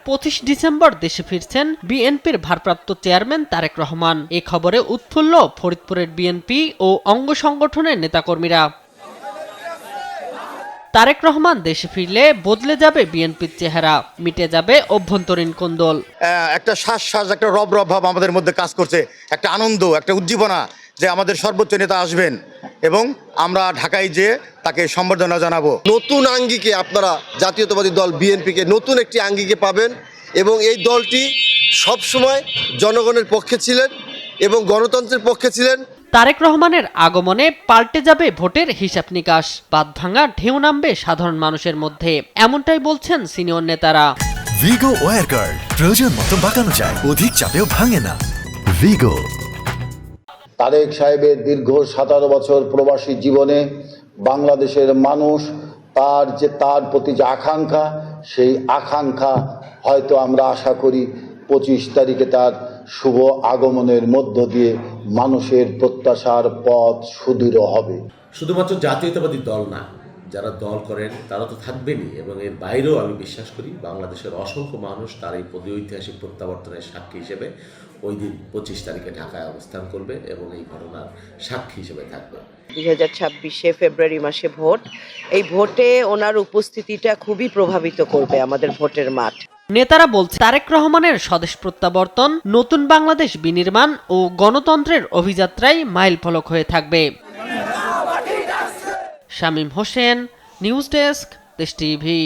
25 December দেশে ফিরছেন বিএনপির ভারপ্রাপ্ত চেয়ারম্যান তারেক রহমান। এ খবরে উৎফুল্ল ফরিদপুরের বিএনপি ও অঙ্গ সংগঠনের নেতাকর্মীরা। তারেক রহমান দেশে ফিরলে বদলে যাবে বিএনপির চেহারা, মিটে যাবে অভ্যন্তরীণ কোন্দল। একটা শ্বাস একটা রব ভাব আমাদের মধ্যে কাজ করছে, একটা আনন্দ, একটা উজ্জীবনা যে আমাদের সর্বোচ্চ নেতা আসবেন এবং আমরা ঢাকায় যেয়ে তাকে সম্বর্ধনা জানাবো। নতুন আঙ্গিকে আপনারা জাতীয়তাবাদী দল বিএনপিকে নতুন একটি আঙ্গিকে পাবেন এবং এই দলটি সবসময় জনগণের পক্ষে ছিলেন এবং গণতন্ত্রের পক্ষে ছিলেন। তারেক রহমানের আগমনে পাল্টে যাবে ভোটের হিসাব নিকাশ, বাঁধ ভাঙা ঢেউ নামবে সাধারণ মানুষের মধ্যে, এমনটাই বলছেন সিনিয়র নেতারা। ভিগো ওয়্যার গার্ড প্রয়োজন মতো বাঁকানো যায়, অধিক চাপেও ভাঙে না। ভিগো। তারেক সাহেবের দীর্ঘ 17 বছর প্রবাসী জীবনে বাংলাদেশের মানুষ তার প্রতি যে আকাঙ্ক্ষা, সেই আকাঙ্ক্ষা হয়তো আমরা আশা করি 25 তারিখে তার শুভ আগমনের মধ্য দিয়ে মানুষের প্রত্যাশার পথ সুদৃঢ় হবে। শুধুমাত্র জাতীয়তাবাদী দল না, যারা দল করেন তারা তো থাকবেনই, এবং এর বাইরেও আমি বিশ্বাস করি বাংলাদেশের অসংখ্য মানুষ তার এই ঐতিহাসিক প্রত্যাবর্তনের সাক্ষী হিসেবে ওই দিন 25 তারিখে ঢাকায় অবস্থান করবে এবং এই ঘটনার সাক্ষী হিসেবে থাকবে। 2026 ফেব্রুয়ারি মাসে ভোট, এই ভোটে ওনার উপস্থিতিটা খুবই প্রভাবিত করবে আমাদের ভোটের মাঠ। নেতারা বলছে তারেক রহমানের স্বদেশ প্রত্যাবর্তন নতুন বাংলাদেশ বিনির্মাণ ও গণতন্ত্রের অভিযাত্রায় মাইলফলক হয়ে থাকবে। শামীম হোসেন, নিউজ ডেস্ক, দেশ টিভি।